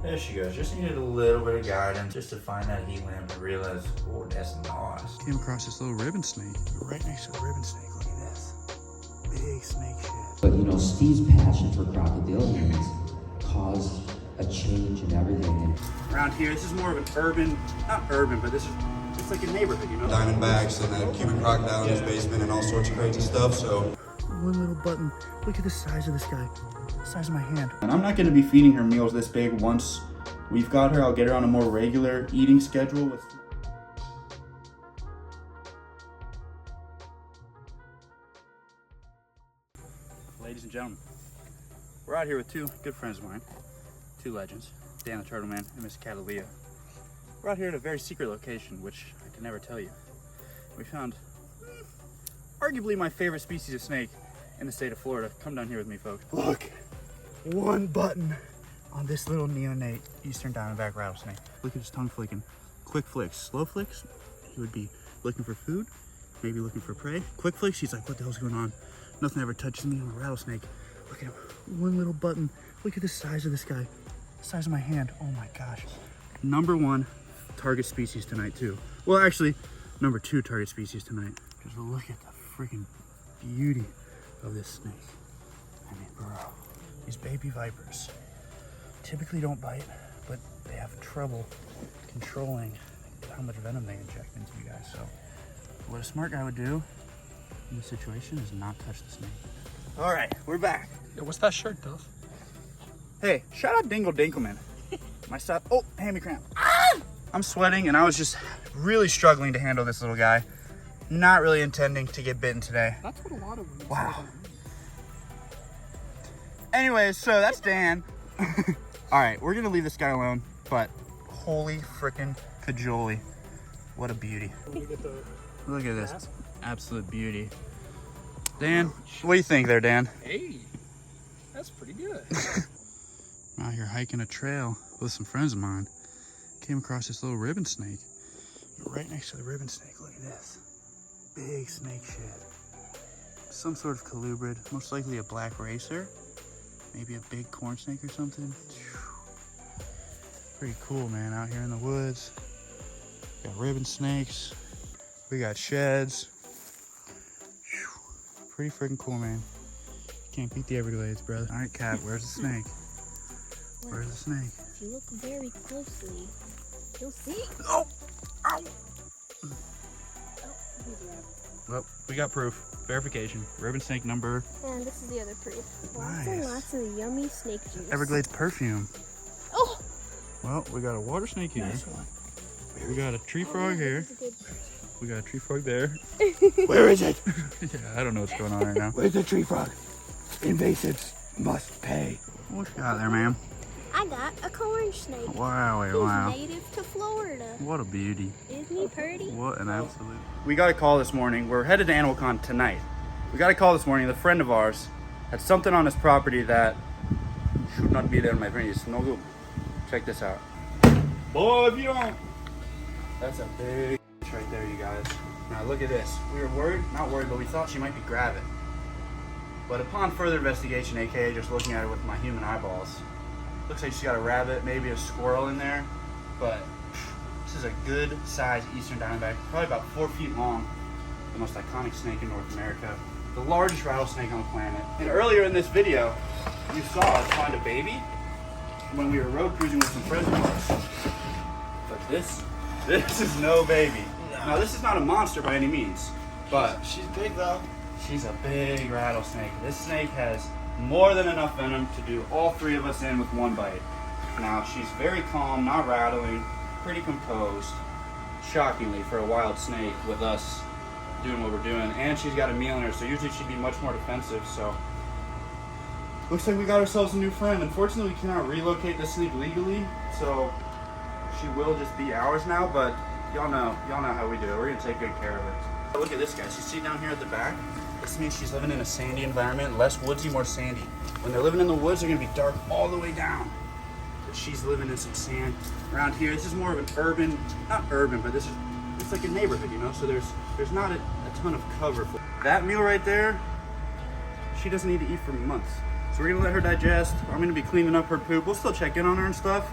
There she goes. Just needed a little bit of guidance just to find that heat lamp and realize, oh, that's nice. Came across this little ribbon snake. Right next to the ribbon snake. Look at this. Big snake shit. But you know, Steve's passion for crocodilians caused a change in everything. Around here, this is more of an urban, not urban, but this is, it's like a neighborhood, you know? Diamondbacks and a cubic crocodile in his basement and all sorts of crazy stuff, so. One little button. Look at the size of this guy. The size of my hand. And I'm not gonna be feeding her meals this big. Once we've got her, I'll get her on a more regular eating schedule with. Ladies and gentlemen, we're out here with two good friends of mine, two legends, Dan the Turtle Man and Miss Catalina. We're out here at a very secret location, which I can never tell you. We found arguably my favorite species of snake in the state of Florida. Come down here with me, folks. Look, one button on this little neonate eastern diamondback rattlesnake. Look at his tongue flicking. Quick flicks, slow flicks, he would be looking for food, maybe looking for prey. Quick flicks, he's like, what the hell's going on? Nothing ever touches me. I'm a rattlesnake. Look at him, one little button. Look at the size of this guy. The size of my hand. Oh my gosh. Number one target species tonight too. Well, actually, number two target species tonight. Just look at the freaking beauty of this snake. I mean, bro, these baby vipers typically don't bite, but they have trouble controlling how much venom they inject into you guys. So what a smart guy would do in this situation is not touch the snake. All right, we're back. Yo, what's that shirt, Duff? Hey, shout out Dingle Dinkleman. My stuff, oh, hand me cramp. Ah! I'm sweating and I was just really struggling to handle this little guy. Not really intending to get bitten today. That's what a lot of them. Wow. Anyways, so that's Dan. All right, we're gonna leave this guy alone, but holy frickin' cajoli. What a beauty. Look at this, absolute beauty. Dan, what do you think there, Dan? Hey, that's pretty good. I'm out here hiking a trail with some friends of mine. Came across this little ribbon snake. Right next to the ribbon snake, look at this. Big snake shit. Some sort of colubrid, most likely a black racer. Maybe a big corn snake or something. Pretty cool, man, out here in the woods. Got ribbon snakes. We got sheds. Pretty freaking cool, man. Can't beat the Everglades, brother. All right, Cat, where's the snake? Where's the snake? If you look very closely, you'll see. Oh! Ow! Oh, he's a rabbit. Well, we got proof. Verification. Ribbon snake number. And this is the other proof. Lots Nice. and lots of the yummy snake juice. Everglades perfume. Oh! Well, we got a water snake here. We got a tree frog here. This is good. We got a tree frog there. Where is it? Yeah, I don't know what's going on right now. Where's the tree frog? Invasives must pay. What you got there, ma'am? I got a corn snake. Wow, He's wow. native to Florida. What a beauty. Isn't he pretty? What an absolute. We got a call this morning. We're headed to Animalcon tonight. We got a call this morning. The friend of ours had something on his property that should not be there, my friend. It's no good. Check this out. Boy, if you don't. That's a big right there, you guys. Now look at this. We were worried, not worried, but we thought she might be gravid. But upon further investigation, aka just looking at her with my human eyeballs, looks like she's got a rabbit, maybe a squirrel in there. But this is a good size eastern diamondback, probably about 4 feet long. The most iconic snake in North America. The largest rattlesnake on the planet. And earlier in this video, you saw us find a baby when we were road cruising with some friends of ours. But this is no baby. Now this is not a monster by any means, but She's big though. she's a big rattlesnake. This snake has more than enough venom to do all three of us in with one bite. Now she's very calm, not rattling, pretty composed, shockingly for a wild snake with us doing what we're doing. And she's got a meal in her, so usually she'd be much more defensive. So looks like we got ourselves a new friend. Unfortunately, we cannot relocate this snake legally, so she will just be ours now, but y'all know how we do it. We're gonna take good care of her. Look at this guy. She's sitting down here at the back. This means she's living in a sandy environment, less woodsy, more sandy. When they're living in the woods, they're gonna be dark all the way down. But she's living in some sand around here. This is more of an urban, not urban, but it's like a neighborhood, you know? So there's not a ton of cover. That meal right there, she doesn't need to eat for months. So we're gonna let her digest. I'm gonna be cleaning up her poop. We'll still check in on her and stuff,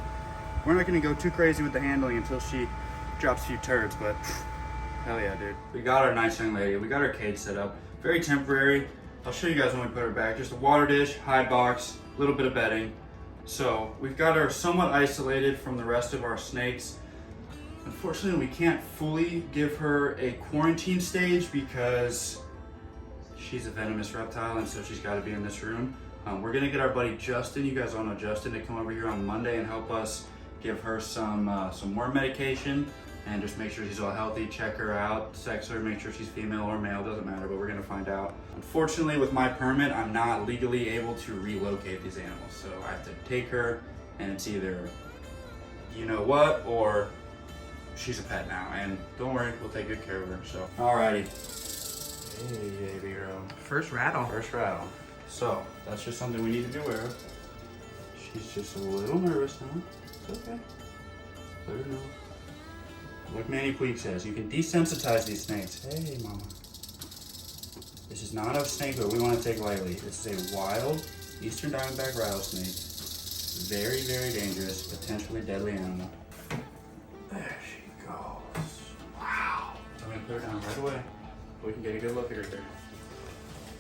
We're not gonna go too crazy with the handling until she drops a few turds, but hell yeah, dude. We got our nice young lady. We got our cage set up. Very temporary. I'll show you guys when we put her back. Just a water dish, high box, a little bit of bedding. So we've got her somewhat isolated from the rest of our snakes. Unfortunately, we can't fully give her a quarantine stage because she's a venomous reptile, and so she's got to be in this room. We're gonna get our buddy Justin, you guys all know Justin, to come over here on Monday and help us give her some worm medication and just make sure she's all healthy, check her out, sex her, make sure she's female or male, doesn't matter, but we're gonna find out. Unfortunately, with my permit, I'm not legally able to relocate these animals, so I have to take her, and it's either you know what, or she's a pet now, and don't worry, we'll take good care of her, so. Alrighty. Hey, baby girl. First rattle. First rattle. So, that's just something we need to be aware of. She's just a little nervous now. It's okay. Let her know. Like Manny Puig says, you can desensitize these snakes. Hey, mama. This is not a snake that we want to take lightly. This is a wild eastern diamondback rattlesnake. Very, very dangerous, potentially deadly animal. There she goes. Wow. I'm going to put her down right away so we can get a good look at her there.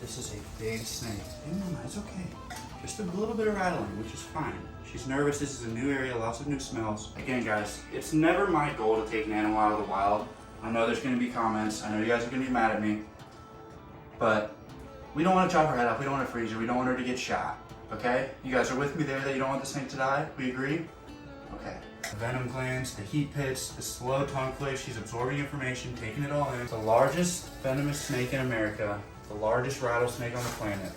This is a big snake. Hey, mama, it's okay. Just a little bit of rattling, which is fine. She's nervous. This is a new area, lots of new smells. Again, guys, it's never my goal to take an animal out of the wild. I know there's going to be comments. I know you guys are going to be mad at me. But we don't want to chop her head off. We don't want to freeze her. We don't want her to get shot. Okay? You guys are with me there that you don't want the snake to die? We agree? Okay. The venom glands, the heat pits, the slow tongue flick. She's absorbing information, taking it all in. The largest venomous snake in America. The largest rattlesnake on the planet.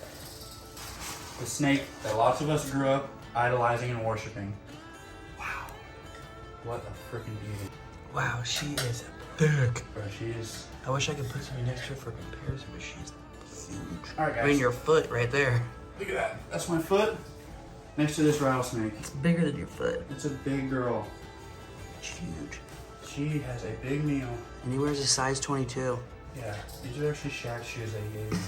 The snake that lots of us grew up idolizing and worshiping. Wow. What a freaking beauty. Wow, she is big. Bro, she is. I wish I could put something next to her for comparison, but she's huge. Alright, guys. I mean, your foot right there. Look at that. That's my foot next to this rattlesnake. It's bigger than your foot. It's a big girl. It's huge. She has a big meal. And he wears a size 22. Yeah, these are actually shack shoes that he gave me.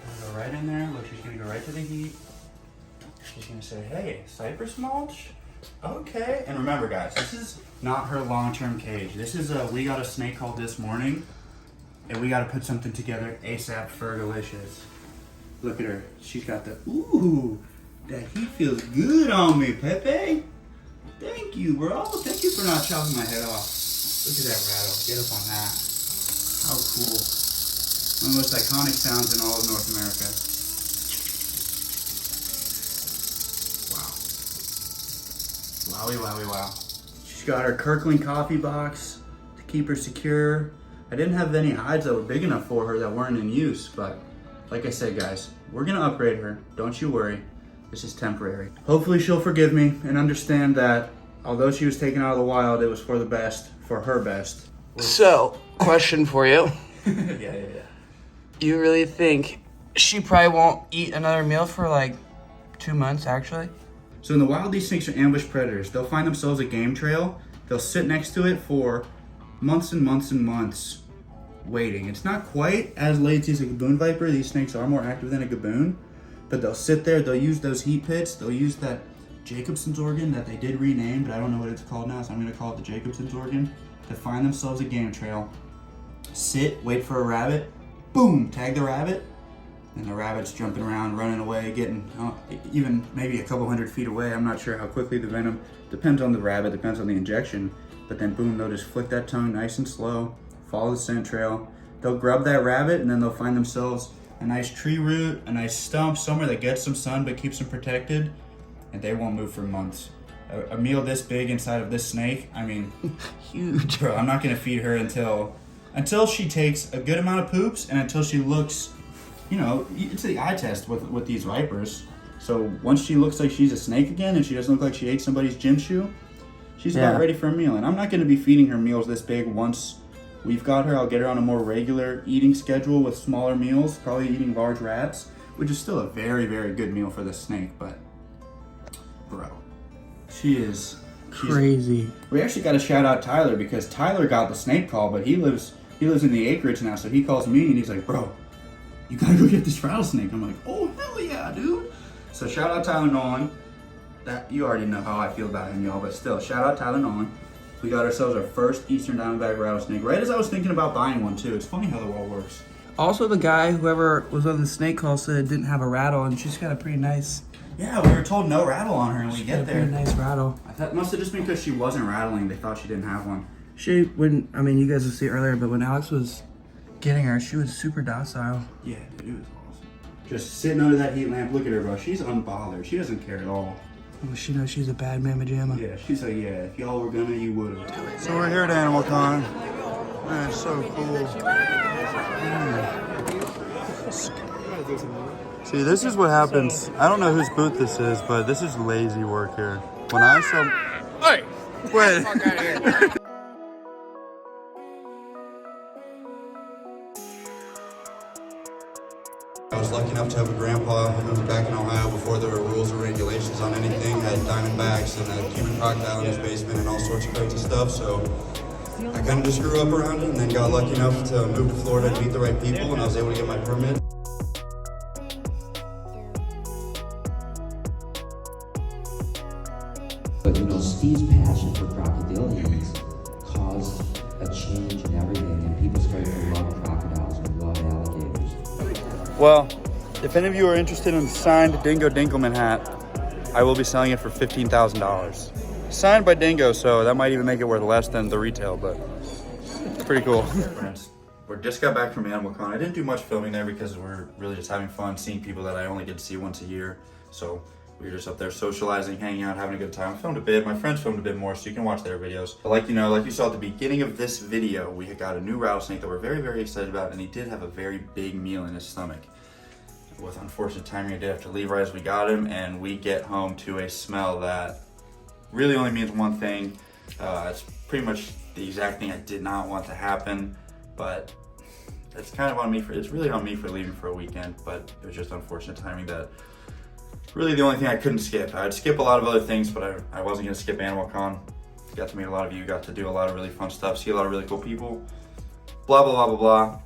Gonna go right in there. Look, she's gonna go right to the heat. She's gonna say, hey, cypress mulch? Okay. And remember, guys, this is not her long-term cage. This is we got a snake called this morning, and we gotta put something together ASAP Fergalicious. Look at her. She's got the, ooh, that heat feels good on me, Pepe. Thank you, bro. Thank you for not chopping my head off. Look at that rattle. Get up on that. How cool. One of the most iconic sounds in all of North America. Wow. Wowie, wowie, wow. She's got her Kirkland coffee box to keep her secure. I didn't have any hides that were big enough for her that weren't in use, but like I said, guys, we're gonna upgrade her. Don't you worry. This is temporary. Hopefully she'll forgive me and understand that although she was taken out of the wild, it was for the best, for her best. So, question for you. Yeah. You really think she probably won't eat another meal for like 2 months, actually? So in the wild, these snakes are ambush predators. They'll find themselves a game trail. They'll sit next to it for months and months and months waiting. It's not quite as lazy as a gaboon viper. These snakes are more active than a gaboon, but they'll sit there. They'll use those heat pits. They'll use that Jacobson's organ that they did rename, but I don't know what it's called now, so I'm going to call it the Jacobson's organ, to find themselves a game trail. Sit, wait for a rabbit, boom, tag the rabbit, and the rabbit's jumping around, running away, getting even maybe a couple 100 feet away. I'm not sure how quickly the venom, depends on the rabbit, depends on the injection, but then boom, they'll just flick that tongue nice and slow, follow the scent trail. They'll grub that rabbit, and then they'll find themselves a nice tree root, a nice stump, somewhere that gets some sun but keeps them protected, and they won't move for months. A meal this big inside of this snake, I mean, Huge. bro, I'm not gonna feed her until she takes a good amount of poops and until she looks, you know, it's the eye test with these vipers. So once she looks like she's a snake again and she doesn't look like she ate somebody's gym shoe, she's about ready for a meal. And I'm not gonna be feeding her meals this big once we've got her. I'll get her on a more regular eating schedule with smaller meals, probably eating large rats, which is still a very, very good meal for this snake, but bro, she's Crazy. We actually got to shout out Tyler because Tyler got the snake call, but he lives in the acreage now, so he calls me and he's like, bro, you gotta go get this rattlesnake. I'm like, oh hell yeah, dude. So shout out Tyler Nolan. that you already know how I feel about him, y'all, but still, shout out Tyler Nolan. We got ourselves our first Eastern Diamondback rattlesnake, right as I was thinking about buying one too. It's funny how the world works. Also, the guy, whoever was on the snake call, said it didn't have a rattle, and she's got a pretty nice. Yeah, we were told no rattle on her, and we get there. Pretty nice rattle. I thought must have just been because she wasn't rattling. They thought she didn't have one. You guys will see earlier, but when Alex was getting her, she was super docile. Yeah, dude, it was awesome. Just sitting under that heat lamp. Look at her, bro. She's unbothered. She doesn't care at all. Well, she knows she's a bad mamma jamma. Yeah, she's like, yeah, if y'all were gonna, you would've. So we're here at Animalcon. Man, it's so cool. See, this is what happens. I don't know whose booth this is, but this is lazy work here. When I saw... Hey! Wait. Fuck out of here. I was lucky enough to have a grandpa who moved back in Ohio before there were rules or regulations on anything, had diamondbacks and a Cuban crocodile in his basement and all sorts of crazy stuff, so I kind of just grew up around it and then got lucky enough to move to Florida and meet the right people, and I was able to get my permit. But Steve's passion for crocodilians caused a change in everything, and people started to love crocodiles and love alligators. Well, if any of you are interested in the signed Dingo Dinkelman hat, I will be selling it for $15,000. Signed by Dingo, so that might even make it worth less than the retail, but it's pretty cool. Friends, we just got back from Animalcon. I didn't do much filming there because we're really just having fun, seeing people that I only get to see once a year. So we were just up there socializing, hanging out, having a good time. I filmed a bit. My friends filmed a bit more, so you can watch their videos. But like you saw at the beginning of this video, we had got a new rattlesnake that we're very, very excited about, and he did have a very big meal in his stomach. With unfortunate timing, I did have to leave right as we got him, and we get home to a smell that really only means one thing. It's pretty much the exact thing I did not want to happen, but it's kind of on me it's really on me for leaving for a weekend, but it was just unfortunate timing that really the only thing I couldn't skip. I'd skip a lot of other things, but I wasn't gonna skip Animalcon. Got to meet a lot of you, got to do a lot of really fun stuff, see a lot of really cool people, blah, blah, blah, blah, blah.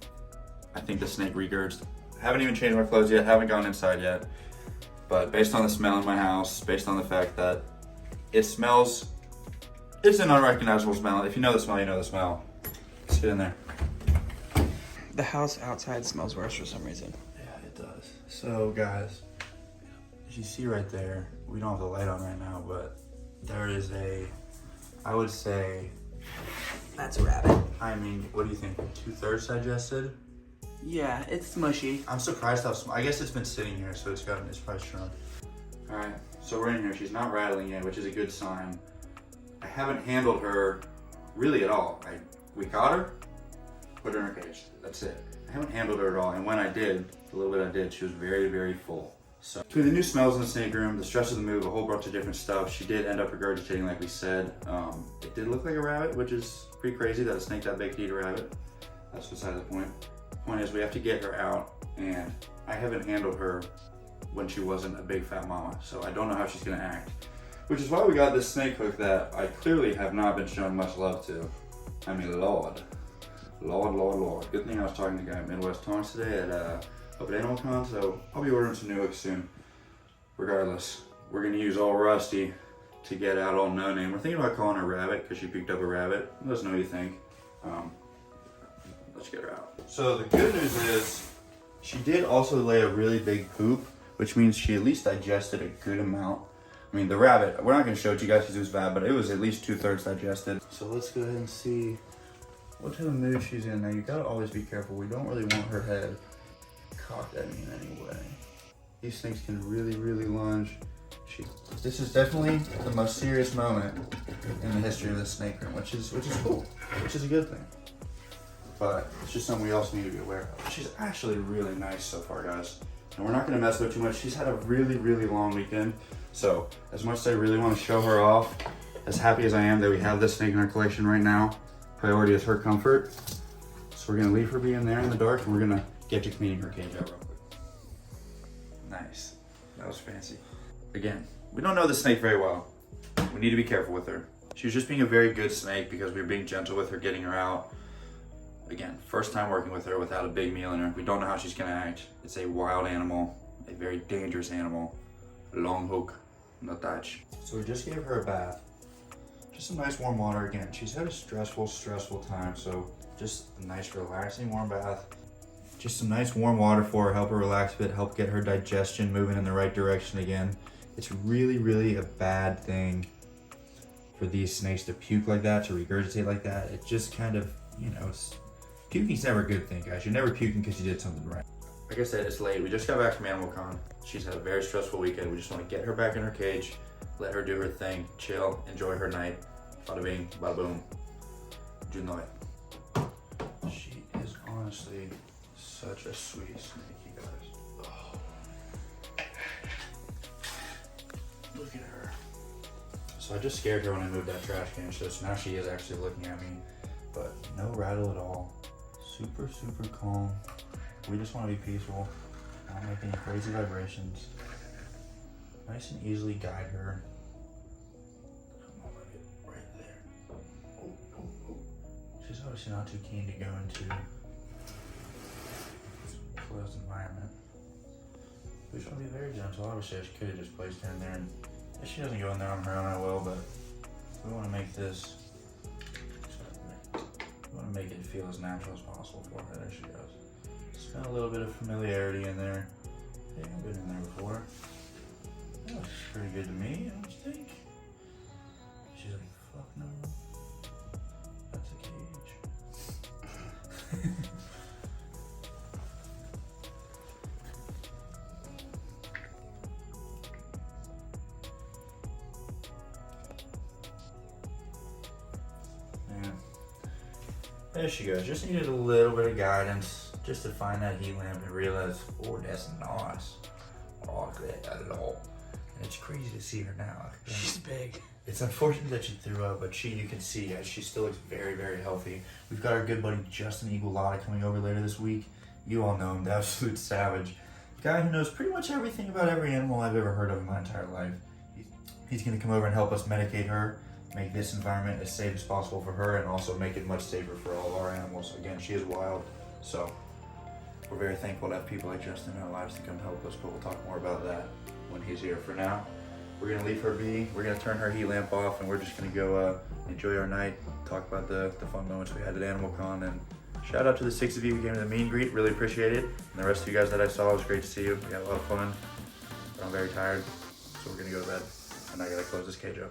I think the snake regurged. Haven't even changed my clothes yet, haven't gone inside yet. But based on the smell in my house, based on the fact that it smells, it's an unrecognizable smell. If you know the smell, you know the smell. Let's get in there. The house outside smells worse for some reason. Yeah, it does. So guys, as you see right there, we don't have the light on right now, but there is I would say, That's a rabbit. I mean, what do you think? 2/3 digested? Yeah, it's mushy. I'm surprised how small. I guess it's been sitting here, so it's probably shrunk. All right, so we're in here. She's not rattling yet, which is a good sign. I haven't handled her really at all. We caught her, put her in her cage. That's it. I haven't handled her at all, and when I did, the little bit I did, she was very, very full. So between the new smells in the snake room, the stress of the move, a whole bunch of different stuff, she did end up regurgitating like we said. It did look like a rabbit, which is pretty crazy that a snake that big could eat a rabbit. That's beside the point. Point is, we have to get her out, and I haven't handled her when she wasn't a big fat mama, so I don't know how she's gonna act. Which is why we got this snake hook that I clearly have not been showing much love to. I mean, Lord. Good thing I was talking to the guy at Midwest Taunts today at up at Animalcon, so I'll be ordering some new hooks soon. Regardless, we're gonna use all Rusty to get out all No Name. We're thinking about calling her Rabbit because she picked up a rabbit. Let us know what you think. Let's get her out. So the good news is she did also lay a really big poop, which means she at least digested a good amount. I mean, the rabbit, we're not going to show it to you guys because it was bad, but it was at least 2/3 digested. So let's go ahead and see what type of mood she's in. Now, you got to always be careful. We don't really want her head cocked at me in any way. These snakes can really, really lunge. This is definitely the most serious moment in the history of this snake room, which is cool, which is a good thing. But it's just something we also need to be aware of. She's actually really nice so far, guys. And we're not gonna mess with her too much. She's had a really, really long weekend. So as much as I really wanna show her off, as happy as I am that we have this snake in our collection right now, priority is her comfort. So we're gonna leave her be in there in the dark, and we're gonna get to cleaning her cage out real quick. Nice, that was fancy. Again, we don't know the snake very well. We need to be careful with her. She was just being a very good snake because we were being gentle with her, getting her out. Again, first time working with her without a big meal in her. We don't know how she's gonna act. It's a wild animal, a very dangerous animal. Long hook. no touch. So we just gave her a bath. Just some nice warm water again. She's had a stressful time, so just a nice relaxing warm bath. Just some nice warm water for her, help her relax a bit, help get her digestion moving in the right direction again. It's really a bad thing for these snakes to puke like that, to regurgitate like that. It just kind of, you know, puking's never a good thing, guys. You're never puking because you did something right. Like I said, it's late. We just got back from Animalcon. She's had a very stressful weekend. We just want to get her back in her cage, let her do her thing, chill, enjoy her night. Bada bing, bada boom. Good night. She is honestly such a sweet snake, you guys. Oh. Look at her. So I just scared her when I moved that trash can, so now she is actually looking at me, but no rattle at all. Super calm. We just want to be peaceful, not make any crazy vibrations. Nice and easily guide her. Come on, look at right there. Oh. She's obviously not too keen to go into closed environment. We just want to be very gentle. Obviously I could have just placed her in there, and if she doesn't go in there on her own, I will, but we want to make this, we want to make it feel as natural as possible for her. There she goes. Just got a little bit of familiarity in there. Hey, I've been in there before. That looks pretty good to me, don't you think? She's like, fuck no. That's a cage. There she goes. Just needed a little bit of guidance just to find that heat lamp and realize, oh, that's nice. Oh, that all. And it's crazy to see her now. She's big. It's unfortunate that she threw up, but you can see, guys, she still looks very healthy. We've got our good buddy Justin Igualada coming over later this week. You all know him, the absolute savage. Guy who knows pretty much everything about every animal I've ever heard of in my entire life. He's gonna come over and help us medicate her, make this environment as safe as possible for her, and also make it much safer for all of our animals. Again, she is wild, so we're very thankful to have people like Justin in our lives to come help us, but we'll talk more about that when he's here. For now, we're gonna leave her be, we're gonna turn her heat lamp off, and we're just gonna go enjoy our night, talk about the fun moments we had at Animalcon, and shout out to the 6 of you who came to the meet and greet, really appreciate it. And the rest of you guys that I saw, it was great to see you. We had a lot of fun, but I'm very tired, so we're gonna go to bed, and I gotta close this cage up.